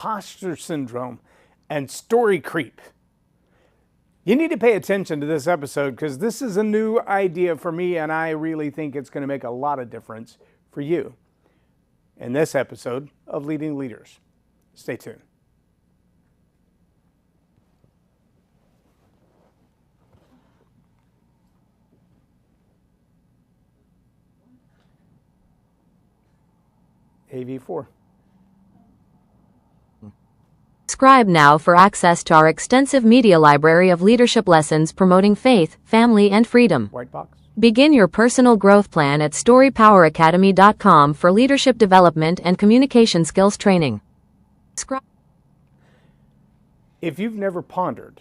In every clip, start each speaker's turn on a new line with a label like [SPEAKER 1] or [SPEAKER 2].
[SPEAKER 1] imposter syndrome, and story creep. You need to pay attention to this episode because this is a new idea for me, and I really think it's going to make a lot of difference for you in this episode of Leading Leaders. Stay tuned. AV4.
[SPEAKER 2] Subscribe now for access to our extensive media library of leadership lessons promoting faith, family, and freedom.
[SPEAKER 1] White box.
[SPEAKER 2] Begin your personal growth plan at storypoweracademy.com for leadership development and communication skills training. Subscribe.
[SPEAKER 1] If you've never pondered,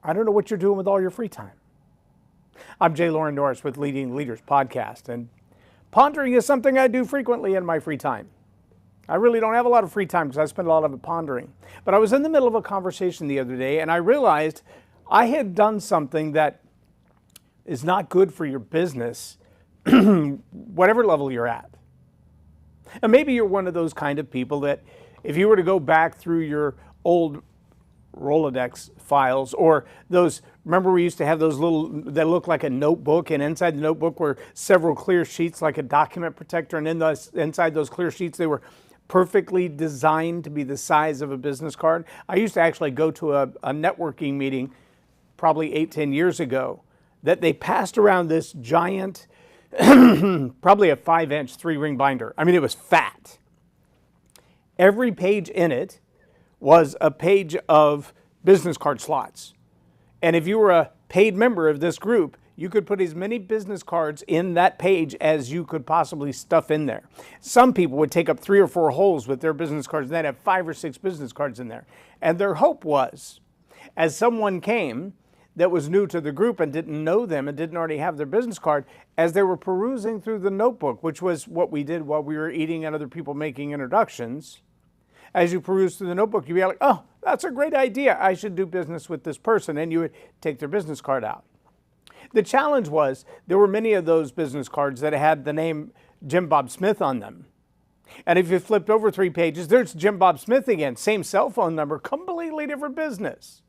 [SPEAKER 1] I don't know what you're doing with all your free time. I'm J Loren Norris with Leading Leaders podcast, and pondering is something I do frequently in my free time. I really don't have a lot of free time because I spend a lot of it pondering. But I was in the middle of a conversation the other day and I realized I had done something that is not good for your business, whatever level you're at. And maybe you're one of those kind of people that if you were to go back through your old Rolodex files or those, remember we used to have those little, that look like a notebook, and inside the notebook were several clear sheets like a document protector, and inside those clear sheets they were perfectly designed to be the size of a business card. I used to actually go to a networking meeting probably 8-10 years ago that they passed around this giant, probably a 5-inch 3-ring binder. I mean, it was fat. Every page in it was a page of business card slots. And if you were a paid member of this group, you could put as many business cards in that page as you could possibly stuff in there. Some people would take up 3 or 4 holes with their business cards, and they'd have 5 or 6 business cards in there. And their hope was, as someone came that was new to the group and didn't know them and didn't already have their business card, as they were perusing through the notebook, which was what we did while we were eating and other people making introductions, as you peruse through the notebook, you'd be like, oh, that's a great idea. I should do business with this person. And you would take their business card out. The challenge was there were many of those business cards that had the name Jim Bob Smith on them. And if you flipped over 3 pages, there's Jim Bob Smith again. Same cell phone number, completely different business.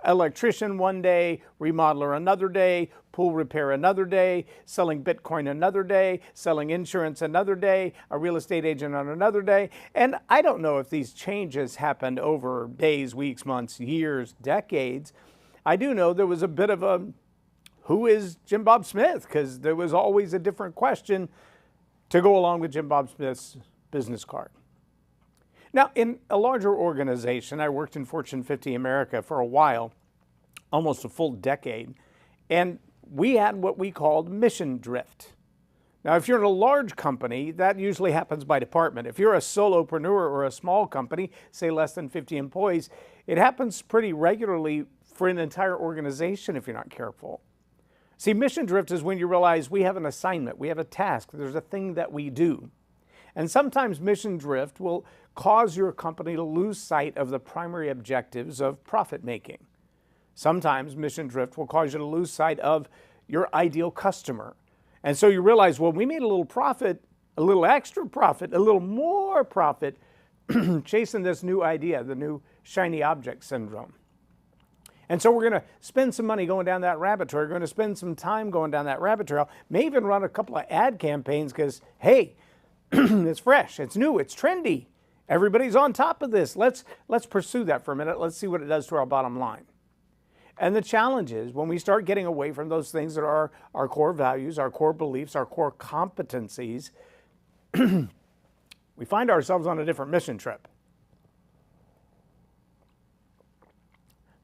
[SPEAKER 1] Electrician one day, remodeler another day, pool repair another day, selling Bitcoin another day, selling insurance another day, a real estate agent on another day. And I don't know if these changes happened over days, weeks, months, years, decades. I do know there was a bit of a, who is Jim Bob Smith? Because there was always a different question to go along with Jim Bob Smith's business card. Now, in a larger organization, I worked in Fortune 50 America for a while, almost a full decade, and we had what we called mission drift. Now, if you're in a large company, that usually happens by department. If you're a solopreneur or a small company, say less than 50 employees, it happens pretty regularly for an entire organization if you're not careful. See, mission drift is when you realize we have an assignment, we have a task, there's a thing that we do. And sometimes mission drift will cause your company to lose sight of the primary objectives of profit making. Sometimes mission drift will cause you to lose sight of your ideal customer. And so you realize, well, we made a little profit, a little extra profit, a little more profit chasing this new idea, the new shiny object syndrome. And so we're going to spend some money going down that rabbit trail. We're going to spend some time going down that rabbit trail. May even run a couple of ad campaigns because, hey, it's fresh, it's new, it's trendy. Everybody's on top of this. Let's pursue that for a minute. Let's see what it does to our bottom line. And the challenge is when we start getting away from those things that are our core values, our core beliefs, our core competencies, we find ourselves on a different mission trip.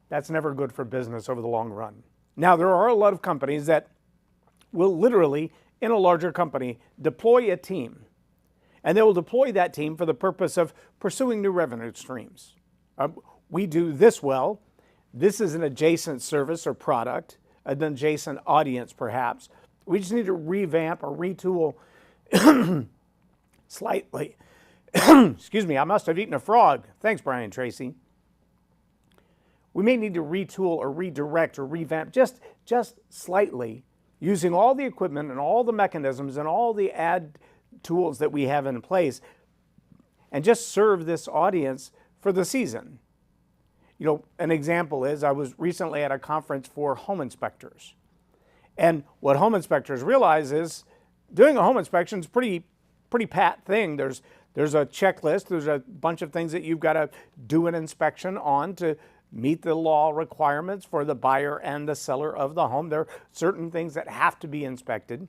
[SPEAKER 1] That's never good for business over the long run. Now, there are a lot of companies that will literally, in a larger company, deploy a team. And they will deploy that team for the purpose of pursuing new revenue streams. We do this well. This is an adjacent service or product, an adjacent audience perhaps. We just need to revamp or retool slightly. Excuse me, I must have eaten a frog. Thanks, Brian Tracy. We may need to retool or redirect or revamp just slightly using all the equipment and all the mechanisms and all the ad tools that we have in place and just serve this audience for the season. You know, an example is I was recently at a conference for home inspectors. And what home inspectors realize is doing a home inspection is pretty pat thing. There's a checklist, there's a bunch of things that you've got to do an inspection on to meet the law requirements for the buyer and the seller of the home. There are certain things that have to be inspected.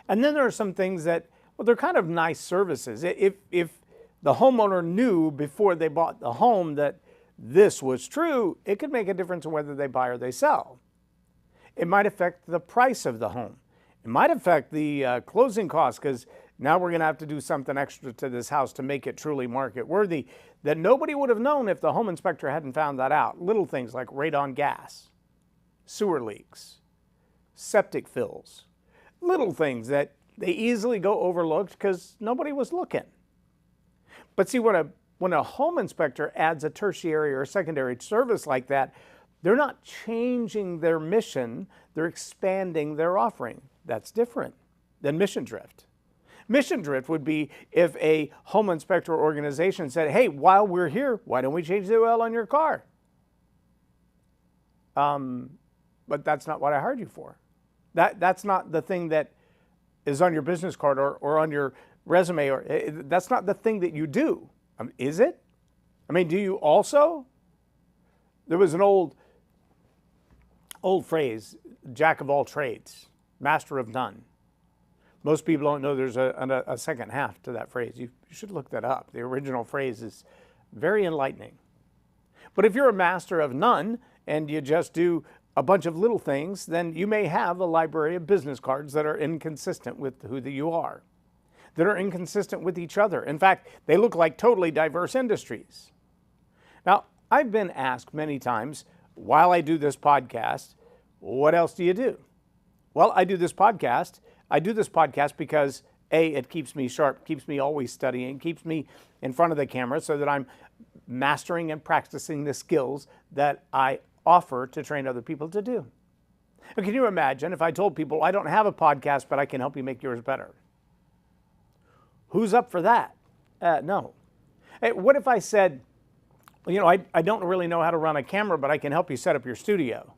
[SPEAKER 1] And then there are some things that, well, they're kind of nice services. If the homeowner knew before they bought the home that this was true, it could make a difference in whether they buy or they sell. It might affect the price of the home. It might affect the closing costs, because now we're going to have to do something extra to this house to make it truly market worthy that nobody would have known if the home inspector hadn't found that out. Little things like radon gas, sewer leaks, septic fills, little things that they easily go overlooked because nobody was looking. But see, when a home inspector adds a tertiary or secondary service like that, they're not changing their mission, they're expanding their offering. That's different than mission drift. Mission drift would be if a home inspector organization said, hey, while we're here, why don't we change the oil on your car? But that's not what I hired you for. That's not the thing that is on your business card or on your resume, or that's not the thing that you do. Is it? I mean, do you also? There was an old phrase, jack of all trades, master of none. Most people don't know there's a second half to that phrase. You should look that up. The original phrase is very enlightening. But if you're a master of none and you just do a bunch of little things, then you may have a library of business cards that are inconsistent with who you are, that are inconsistent with each other. In fact, they look like totally diverse industries. Now, I've been asked many times while I do this podcast, what else do you do? Well, I do this podcast because A, it keeps me sharp, keeps me always studying, keeps me in front of the camera so that I'm mastering and practicing the skills that I offer to train other people to do. Now, can you imagine if I told people, I don't have a podcast, but I can help you make yours better? Who's up for that? No. Hey, what if I said, you know, I don't really know how to run a camera, but I can help you set up your studio?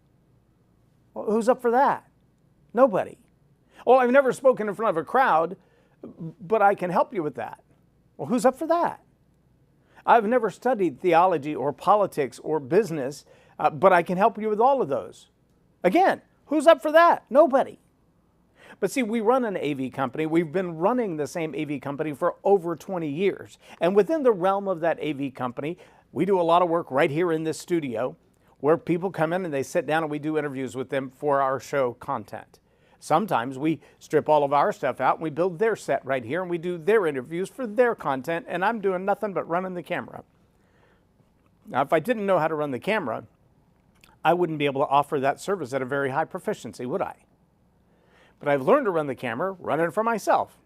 [SPEAKER 1] Well, who's up for that? Nobody. Well, I've never spoken in front of a crowd, but I can help you with that. Well, who's up for that? I've never studied theology or politics or business, but I can help you with all of those. Again, who's up for that? Nobody. But see, we run an AV company. We've been running the same AV company for over 20 years. And within the realm of that AV company, we do a lot of work right here in this studio where people come in and they sit down and we do interviews with them for our show content. Sometimes we strip all of our stuff out and we build their set right here and we do their interviews for their content, and I'm doing nothing but running the camera. Now, if I didn't know how to run the camera, I wouldn't be able to offer that service at a very high proficiency, would I? But I've learned to run the camera, run it for myself.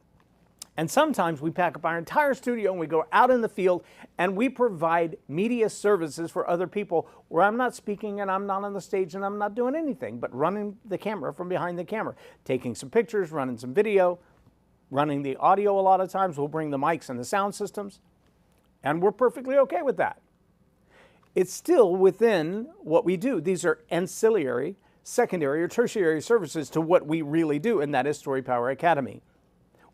[SPEAKER 1] And sometimes we pack up our entire studio and we go out in the field and we provide media services for other people where I'm not speaking and I'm not on the stage and I'm not doing anything but running the camera from behind the camera, taking some pictures, running some video, running the audio a lot of times. We'll bring the mics and the sound systems, and we're perfectly okay with that. It's still within what we do. These are ancillary, secondary, or tertiary services to what we really do, and that is Story Power Academy.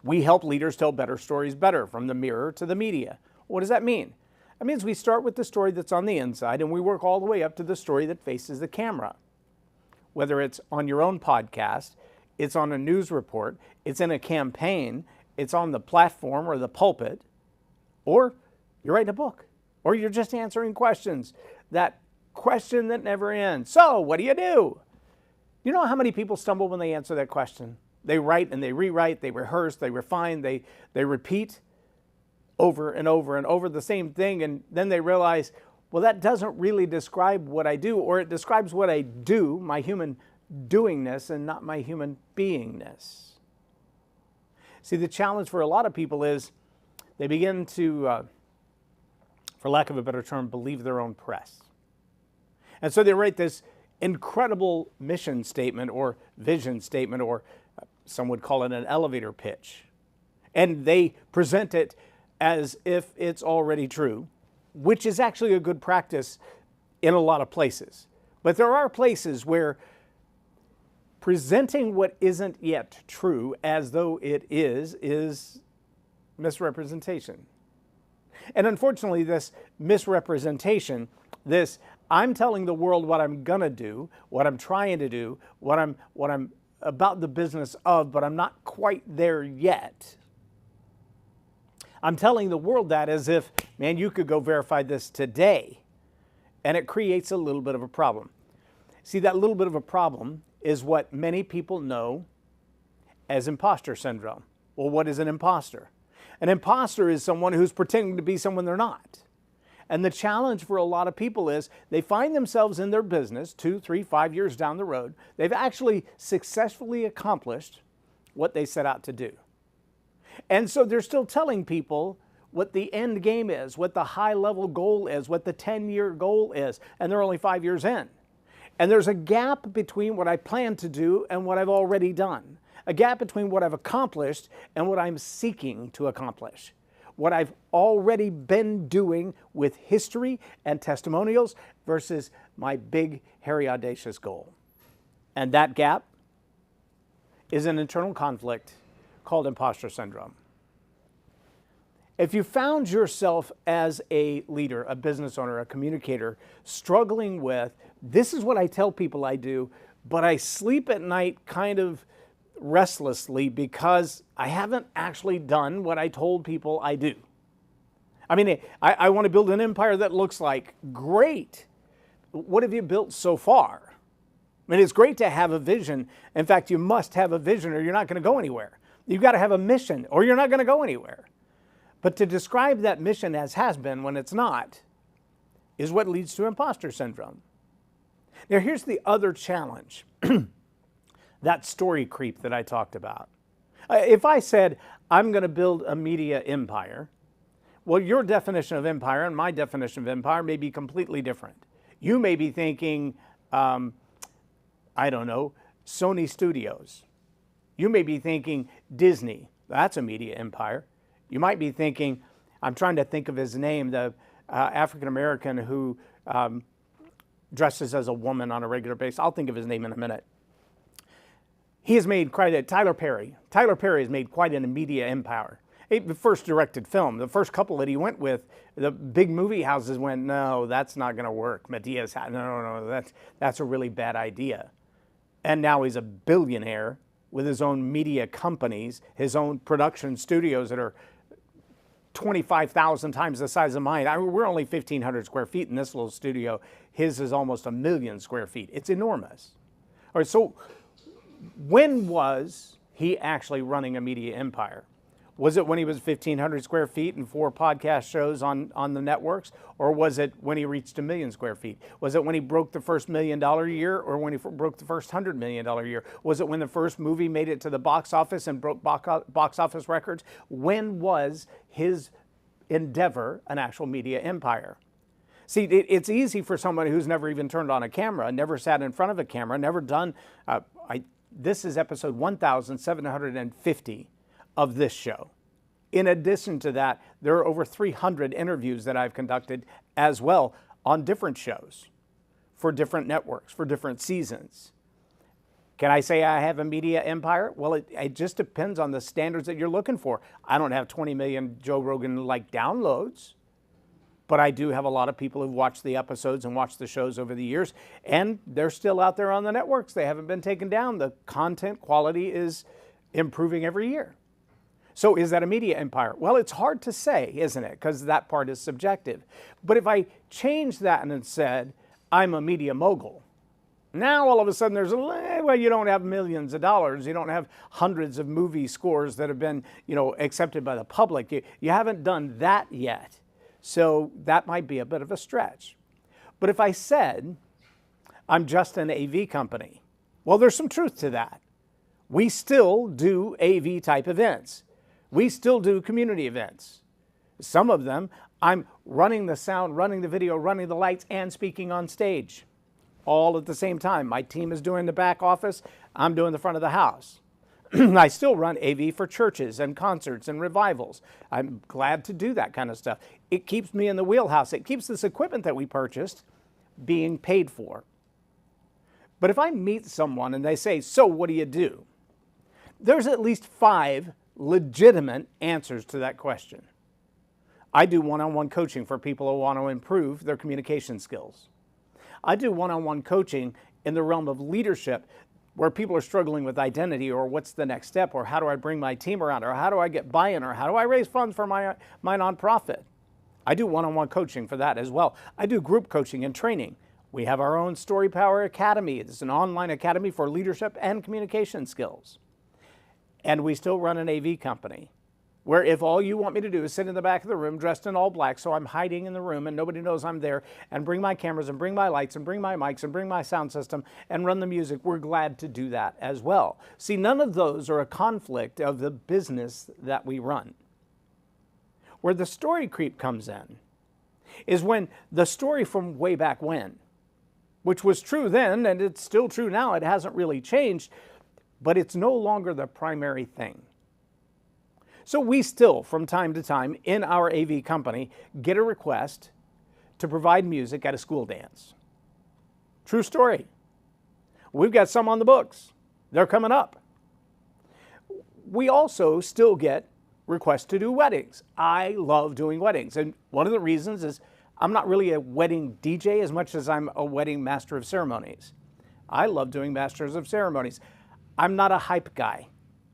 [SPEAKER 1] We help leaders tell better stories better, from the mirror to the media. What does that mean? That means we start with the story that's on the inside and we work all the way up to the story that faces the camera. Whether it's on your own podcast, it's on a news report, it's in a campaign, it's on the platform or the pulpit, or you're writing a book, or you're just answering questions. That question that never ends. So, what do? You know how many people stumble when they answer that question? They write and they rewrite, they rehearse, they refine, they repeat over and over and over the same thing, and then they realize, well, that doesn't really describe what I do, or it describes what I do, my human doingness, and not my human beingness. See, the challenge for a lot of people is they begin to, for lack of a better term, believe their own press. And so they write this incredible mission statement or vision statement, or some would call it an elevator pitch. And they present it as if it's already true, which is actually a good practice in a lot of places. But there are places where presenting what isn't yet true as though it is misrepresentation. And unfortunately, this misrepresentation, this I'm telling the world what I'm gonna do, what I'm trying to do, what I'm about the business of, but I'm not quite there yet. I'm telling the world that as if, man, you could go verify this today. And it creates a little bit of a problem. See, that little bit of a problem is what many people know as imposter syndrome. Well, what is an imposter? An imposter is someone who's pretending to be someone they're not. And the challenge for a lot of people is they find themselves in their business 2, 3, 5 years down the road. They've actually successfully accomplished what they set out to do. And so they're still telling people what the end game is, what the high-level goal is, what the 10-year goal is, and they're only 5 years in. And there's a gap between what I plan to do and what I've already done. A gap between what I've accomplished and what I'm seeking to accomplish. What I've already been doing with history and testimonials versus my big, hairy, audacious goal. And that gap is an internal conflict called imposter syndrome. If you found yourself as a leader, a business owner, a communicator, struggling with, this is what I tell people I do, but I sleep at night kind of restlessly because I haven't actually done what I told people I do. I mean, I want to build an empire that looks like, great. What have you built so far? I mean, it's great to have a vision. In fact, you must have a vision or you're not going to go anywhere. You've got to have a mission or you're not going to go anywhere. But to describe that mission as has been when it's not is what leads to imposter syndrome. Now, here's the other challenge. That story creep that I talked about. If I said, I'm going to build a media empire, well, your definition of empire and my definition of empire may be completely different. You may be thinking, I don't know, Sony Studios. You may be thinking Disney. That's a media empire. You might be thinking, I'm trying to think of his name, the African-American who dresses as a woman on a regular basis. I'll think of his name in a minute. He has made quite a, Tyler Perry. Tyler Perry has made quite a media empire. The first directed film, the first couple that he went with, the big movie houses went, no, that's not going to work. Matias, no, that's a really bad idea. And now he's a billionaire with his own media companies, his own production studios that are 25,000 times the size of mine. We're only 1,500 square feet in this little studio. His is almost 1,000,000 square feet. It's enormous. All right, so when was he actually running a media empire? Was it when he was 1,500 square feet and 4 podcast shows on the networks? Or was it when he reached 1,000,000 square feet? Was it when he broke the first $1 million year or when he broke the first $100 million year? Was it when the first movie made it to the box office and broke box office records? When was his endeavor an actual media empire? See, it's easy for somebody who's never even turned on a camera, never sat in front of a camera, never done, this is episode 1,750 of this show. In addition to that, there are over 300 interviews that I've conducted as well on different shows for different networks, for different seasons. Can I say I have a media empire? Well, it just depends on the standards that you're looking for. I don't have 20 million Joe Rogan-like downloads, but I do have a lot of people who've watched the episodes and watched the shows over the years, and they're still out there on the networks. They haven't been taken down. The content quality is improving every year. So is that a media empire? Well, it's hard to say, isn't it? Because that part is subjective. But if I changed that and said, I'm a media mogul, now all of a sudden there's well, you don't have millions of dollars. You don't have hundreds of movie scores that have been, accepted by the public. You haven't done that yet. So that might be a bit of a stretch. But if I said, I'm just an AV company, well, there's some truth to that. We still do AV type events. We still do community events. Some of them, I'm running the sound, running the video, running the lights, and speaking on stage all at the same time. My team is doing the back office. I'm doing the front of the house. I still run AV for churches and concerts and revivals. I'm glad to do that kind of stuff. It keeps me in the wheelhouse. It keeps this equipment that we purchased being paid for. But if I meet someone and they say, so what do you do? There's at least 5 legitimate answers to that question. I do one-on-one coaching for people who want to improve their communication skills. I do one-on-one coaching in the realm of leadership where people are struggling with identity, or what's the next step, or how do I bring my team around, or how do I get buy-in, or how do I raise funds for my nonprofit. I do one-on-one coaching for that as well. I do group coaching and training. We have our own Story Power Academy. It's an online academy for leadership and communication skills. And we still run an AV company where if all you want me to do is sit in the back of the room dressed in all black so I'm hiding in the room and nobody knows I'm there, and bring my cameras and bring my lights and bring my mics and bring my sound system and run the music, we're glad to do that as well. See, none of those are a conflict of the business that we run. Where the story creep comes in is when the story from way back when, which was true then and it's still true now, it hasn't really changed, but it's no longer the primary thing. So we still, from time to time, in our AV company, get a request to provide music at a school dance. True story. We've got some on the books. They're coming up. We also still get requests to do weddings. I love doing weddings. And one of the reasons is I'm not really a wedding DJ as much as I'm a wedding master of ceremonies. I love doing masters of ceremonies. I'm not a hype guy.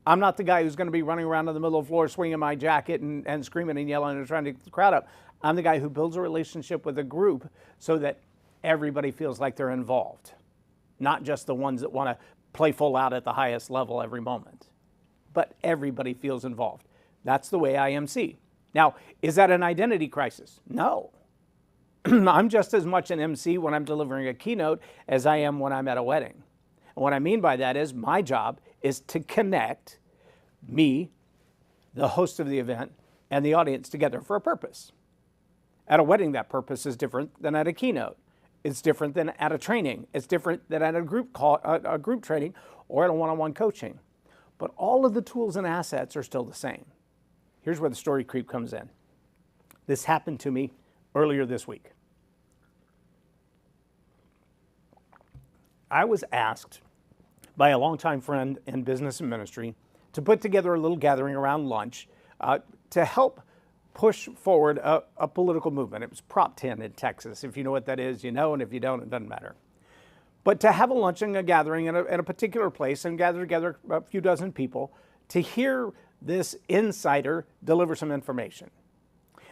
[SPEAKER 1] I'm not the guy who's going to be running around in the middle of the floor swinging my jacket and screaming and yelling and trying to get the crowd up. I'm the guy who builds a relationship with a group so that everybody feels like they're involved, not just the ones that want to play full out at the highest level every moment, but everybody feels involved. That's the way I MC. Now, is that an identity crisis? No. I'm just as much an MC when I'm delivering a keynote as I am when I'm at a wedding. And what I mean by that is my job is to connect me, the host of the event, and the audience together for a purpose. At a wedding, that purpose is different than at a keynote. It's different than at a training. It's different than at a group training or at a one-on-one coaching. But all of the tools and assets are still the same. Here's where the story creep comes in. This happened to me earlier this week. I was asked by a longtime friend in business and ministry to put together a little gathering around lunch to help push forward a political movement. It was Prop 10 in Texas. If you know what that is, you know, and if you don't, it doesn't matter. But to have a lunch and a gathering in a particular place and gather together a few dozen people to hear this insider deliver some information.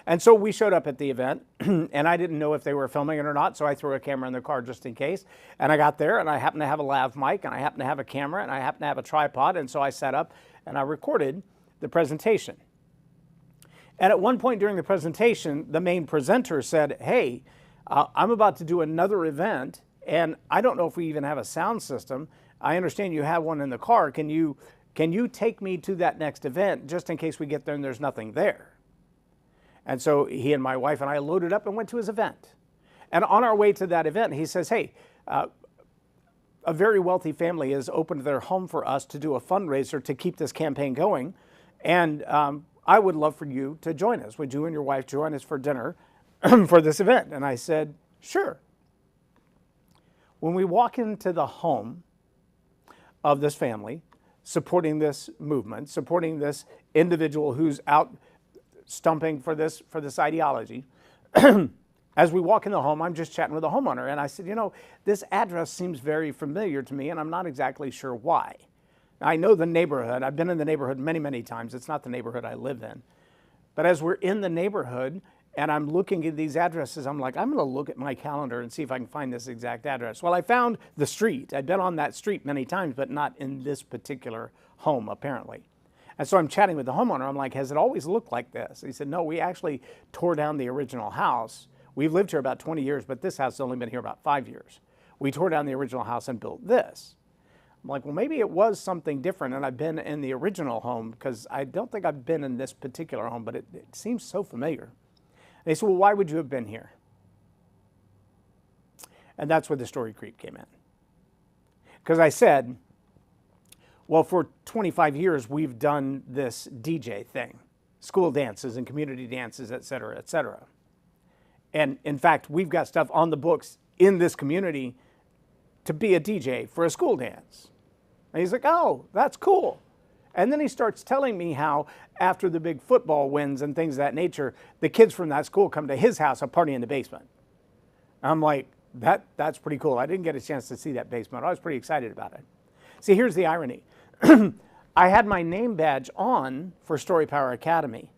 [SPEAKER 1] And so we showed up at the event, and I didn't know if they were filming it or not, so I threw a camera in their car just in case. And I got there, and I happened to have a lav mic, and I happened to have a camera, and I happened to have a tripod, and so I set up, and I recorded the presentation. And at one point during the presentation, the main presenter said, hey, I'm about to do another event, and I don't know if we even have a sound system. I understand you have one in the car. Can you take me to that next event just in case we get there and there's nothing there? And so he and my wife and I loaded up and went to his event. And on our way to that event, he says, hey, a very wealthy family has opened their home for us to do a fundraiser to keep this campaign going. And I would love for you to join us. Would you and your wife join us for dinner for this event? And I said, sure. When we walk into the home of this family, supporting this movement, supporting this individual who's out stumping for this ideology. As we walk in the home, I'm just chatting with the homeowner, and I said, you know, this address seems very familiar to me, and I'm not exactly sure why. Now, I know the neighborhood. I've been in the neighborhood many, many times. It's not the neighborhood I live in. But as we're in the neighborhood, and I'm looking at these addresses, I'm like, I'm going to look at my calendar and see if I can find this exact address. Well, I found the street. I'd been on that street many times, but not in this particular home, apparently. And so I'm chatting with the homeowner. I'm like, has it always looked like this? He said, no, we actually tore down the original house. We've lived here about 20 years, but this house has only been here about 5 years. We tore down the original house and built this. I'm like, well, maybe it was something different, and I've been in the original home because I don't think I've been in this particular home, but it seems so familiar. And they said, well, why would you have been here? And that's where the story creep came in. Because I said, Well, for 25 years, we've done this DJ thing, school dances and community dances, et cetera, et cetera. And in fact, we've got stuff on the books in this community to be a DJ for a school dance. And he's like, oh, that's cool. And then he starts telling me how after the big football wins and things of that nature, the kids from that school come to his house and party in the basement. I'm like, that's pretty cool. I didn't get a chance to see that basement. I was pretty excited about it. See, here's the irony. I had my name badge on for Story Power Academy.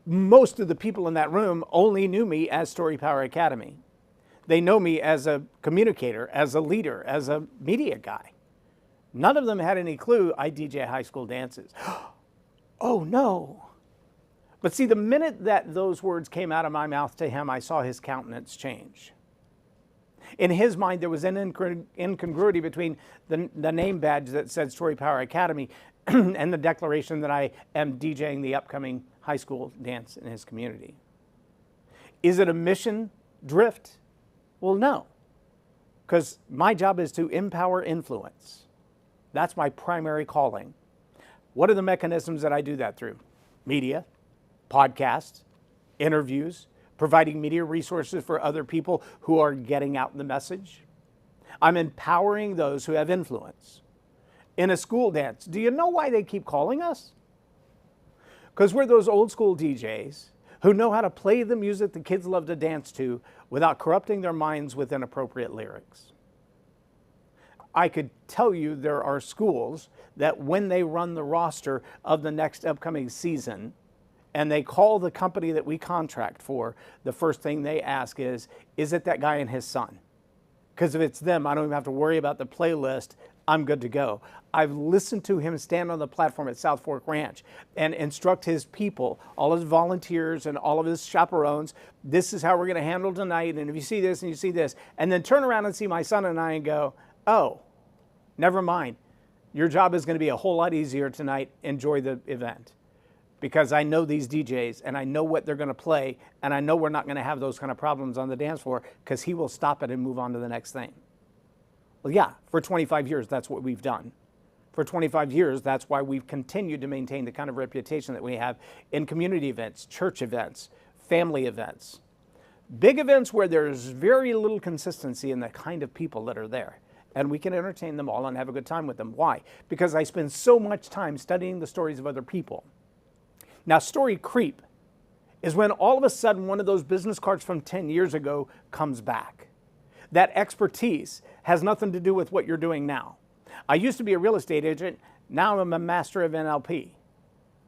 [SPEAKER 1] Most of the people in that room only knew me as Story Power Academy. They know me as a communicator, as a leader, as a media guy. None of them had any clue I DJ high school dances. Oh no. But see, the minute that those words came out of my mouth to him, I saw his countenance change. In his mind, there was an incongruity between the name badge that said Story Power Academy and the declaration that I am DJing the upcoming high school dance in his community. Is it a mission drift? Well, no, because my job is to empower influence. That's my primary calling. What are the mechanisms that I do that through? Media, podcasts, interviews, providing media resources for other people who are getting out the message. I'm empowering those who have influence. In a school dance, do you know why they keep calling us? Because we're those old school DJs who know how to play the music the kids love to dance to without corrupting their minds with inappropriate lyrics. I could tell you there are schools that when they run the roster of the next upcoming season and they call the company that we contract for, the first thing they ask is it that guy and his son? Because if it's them, I don't even have to worry about the playlist. I'm good to go. I've listened to him stand on the platform at South Fork Ranch and instruct his people, all his volunteers and all of his chaperones, this is how we're going to handle tonight, and if you see this and you see this, and then turn around and see my son and I and go, oh, never mind. Your job is going to be a whole lot easier tonight. Enjoy the event. Because I know these DJs and I know what they're going to play, and I know we're not going to have those kind of problems on the dance floor because he will stop it and move on to the next thing. Well, yeah, for 25 years, that's what we've done. For 25 years, that's why we've continued to maintain the kind of reputation that we have in community events, church events, family events, big events where there's very little consistency in the kind of people that are there. And we can entertain them all and have a good time with them. Why? Because I spend so much time studying the stories of other people. Now, story creep is when all of a sudden one of those business cards from 10 years ago comes back. That expertise has nothing to do with what you're doing now. I used to be a real estate agent. Now I'm a master of NLP.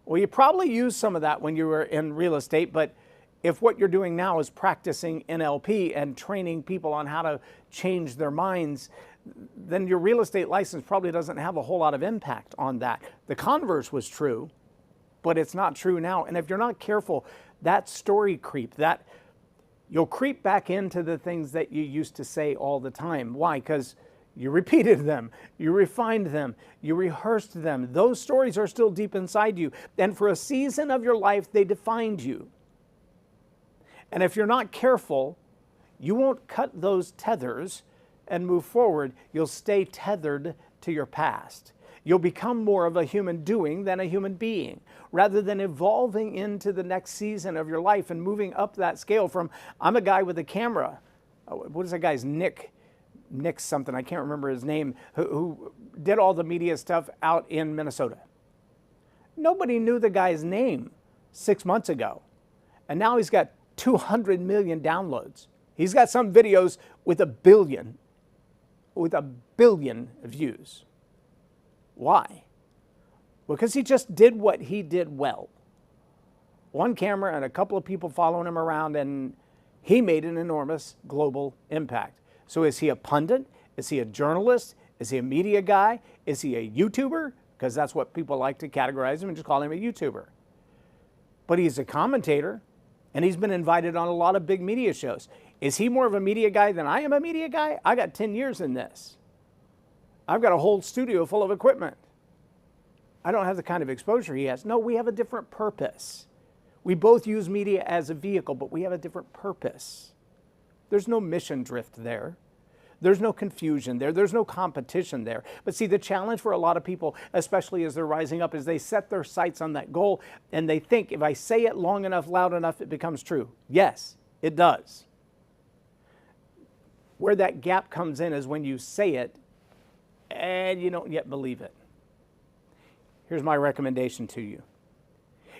[SPEAKER 1] Well, you probably used some of that when you were in real estate, but if what you're doing now is practicing NLP and training people on how to change their minds, then your real estate license probably doesn't have a whole lot of impact on that. The converse was true, but it's not true now. And if you're not careful, that story creep, that you'll creep back into the things that you used to say all the time. Why? Because you repeated them, you refined them, you rehearsed them. Those stories are still deep inside you. And for a season of your life, they defined you. And if you're not careful, you won't cut those tethers and move forward. You'll stay tethered to your past. You'll become more of a human doing than a human being, rather than evolving into the next season of your life and moving up that scale from, I'm a guy with a camera. What is that guy's Nick something, I can't remember his name, who did all the media stuff out in Minnesota. Nobody knew the guy's name 6 months ago. And now he's got 200 million downloads. He's got some videos with a billion views. Why? Because he just did what he did well. One camera and a couple of people following him around, and he made an enormous global impact. So is he a pundit? Is he a journalist? Is he a media guy? Is he a YouTuber? Because that's what people like to categorize him and just call him a YouTuber. But he's a commentator, and he's been invited on a lot of big media shows. Is he more of a media guy than I am a media guy? I got 10 years in this. I've got a whole studio full of equipment. I don't have the kind of exposure he has. No, we have a different purpose. We both use media as a vehicle, but we have a different purpose. There's no mission drift there. There's no confusion there. There's no competition there. But see, the challenge for a lot of people, especially as they're rising up, is they set their sights on that goal and they think if I say it long enough, loud enough, it becomes true. Yes, it does. Where that gap comes in is when you say it and you don't yet believe it. Here's my recommendation to you.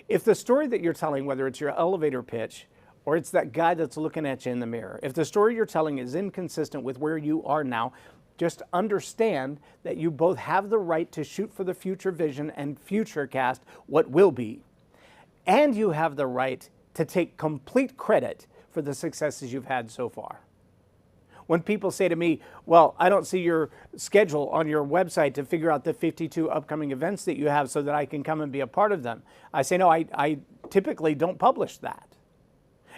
[SPEAKER 1] If the story that you're telling, whether it's your elevator pitch or it's that guy that's looking at you in the mirror, if the story you're telling is inconsistent with where you are now, just understand that you both have the right to shoot for the future vision and future cast what will be. And you have the right to take complete credit for the successes you've had so far. When people say to me, well, I don't see your schedule on your website to figure out the 52 upcoming events that you have so that I can come and be a part of them, I say, no, I typically don't publish that.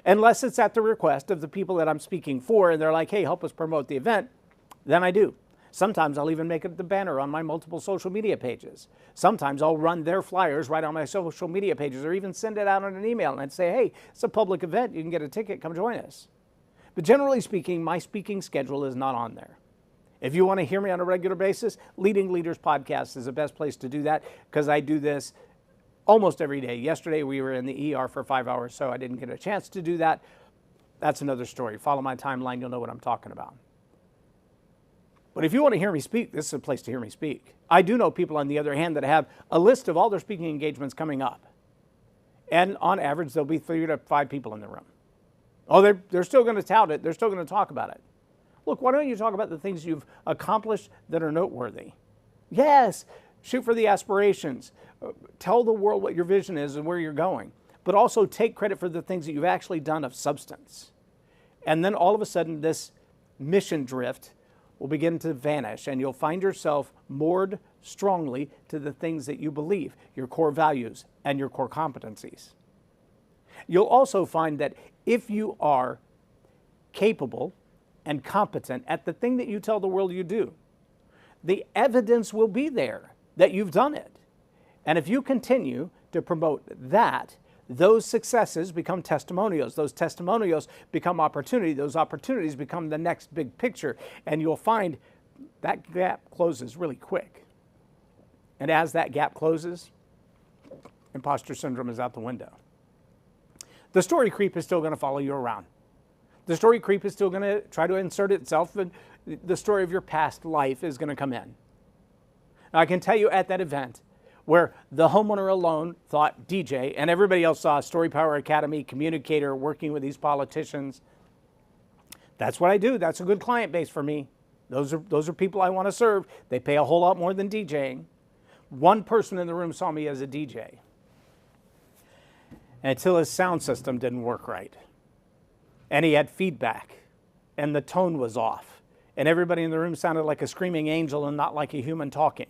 [SPEAKER 1] Unless it's at the request of the people that I'm speaking for and they're like, hey, help us promote the event, then I do. Sometimes I'll even make it the banner on my multiple social media pages. Sometimes I'll run their flyers right on my social media pages or even send it out on an email and I'd say, hey, it's a public event. You can get a ticket. Come join us. But generally speaking, my speaking schedule is not on there. If you want to hear me on a regular basis, Leading Leaders Podcast is the best place to do that because I do this almost every day. Yesterday we were in the ER for 5 hours, so I didn't get a chance to do that. That's another story. Follow my timeline, you'll know what I'm talking about. But if you want to hear me speak, this is a place to hear me speak. I do know people, on the other hand, that have a list of all their speaking engagements coming up. And on average, there'll be 3 to 5 people in the room. Oh, they're still going to tout it. They're still going to talk about it. Look, why don't you talk about the things you've accomplished that are noteworthy? Yes, shoot for the aspirations. Tell the world what your vision is and where you're going. But also take credit for the things that you've actually done of substance. And then all of a sudden, this mission drift will begin to vanish and you'll find yourself moored strongly to the things that you believe, your core values and your core competencies. You'll also find that if you are capable and competent at the thing that you tell the world you do, the evidence will be there that you've done it. And if you continue to promote that, those successes become testimonials. Those testimonials become opportunity. Those opportunities become the next big picture. And you'll find that gap closes really quick. And as that gap closes, imposter syndrome is out the window. The story creep is still going to follow you around. The story creep is still going to try to insert itself, and the story of your past life is going to come in. Now, I can tell you at that event where the homeowner alone thought DJ and everybody else saw Story Power Academy, communicator, working with these politicians. That's what I do. That's a good client base for me. Those are people I want to serve. They pay a whole lot more than DJing. One person in the room saw me as a DJ. Until his sound system didn't work right. And he had feedback. And the tone was off. And everybody in the room sounded like a screaming angel and not like a human talking.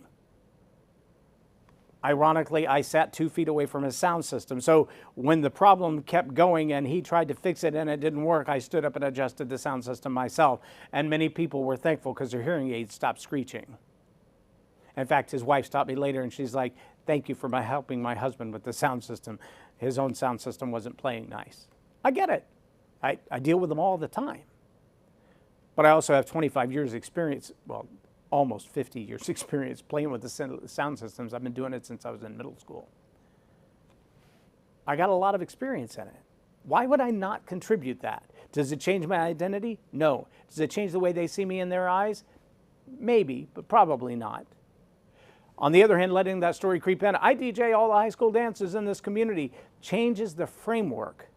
[SPEAKER 1] Ironically, I sat 2 feet away from his sound system. So when the problem kept going and he tried to fix it and it didn't work, I stood up and adjusted the sound system myself. And many people were thankful because their hearing aids stopped screeching. In fact, his wife stopped me later and she's like, thank you for helping my husband with the sound system. His own sound system wasn't playing nice. I get it. I deal with them all the time. But I also have 25 years experience, well, almost 50 years experience playing with the sound systems. I've been doing it since I was in middle school. I got a lot of experience in it. Why would I not contribute that? Does it change my identity? No. Does it change the way they see me in their eyes? Maybe, but probably not. On the other hand, letting that story creep in, I DJ all the high school dances in this community, changes the framework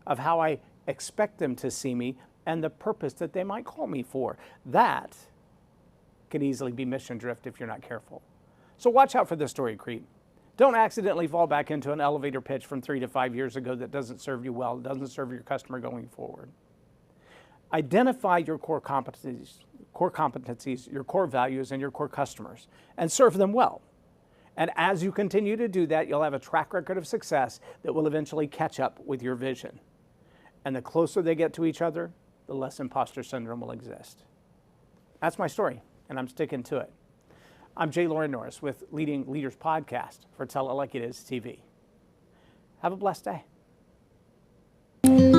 [SPEAKER 1] of how I expect them to see me and the purpose that they might call me for. That can easily be mission drift if you're not careful. So watch out for the story creep. Don't accidentally fall back into an elevator pitch from 3 to 5 years ago that doesn't serve you well, doesn't serve your customer going forward. Identify your core competencies, your core values, and your core customers, and serve them well. And as you continue to do that, you'll have a track record of success that will eventually catch up with your vision. And the closer they get to each other, the less imposter syndrome will exist. That's my story, and I'm sticking to it. I'm J Loren Norris with Leading Leaders Podcast for Tell It Like It Is TV. Have a blessed day.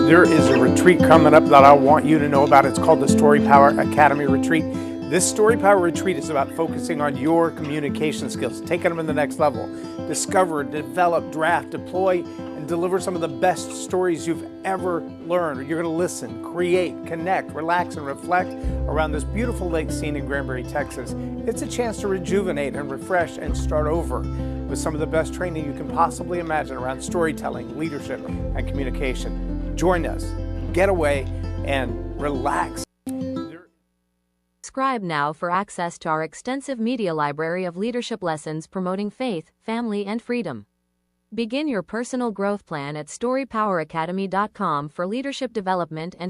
[SPEAKER 1] There is a retreat coming up that I want you to know about. It's called the Story Power Academy Retreat. This Story Power Retreat is about focusing on your communication skills, taking them to the next level. Discover, develop, draft, deploy, and deliver some of the best stories you've ever learned. You're going to listen, create, connect, relax, and reflect around this beautiful lake scene in Granbury, Texas. It's a chance to rejuvenate and refresh and start over with some of the best training you can possibly imagine around storytelling, leadership, and communication. Join us, get away, and relax.
[SPEAKER 2] Subscribe now for access to our extensive media library of leadership lessons promoting faith, family, and freedom. Begin your personal growth plan at storypoweracademy.com for leadership development and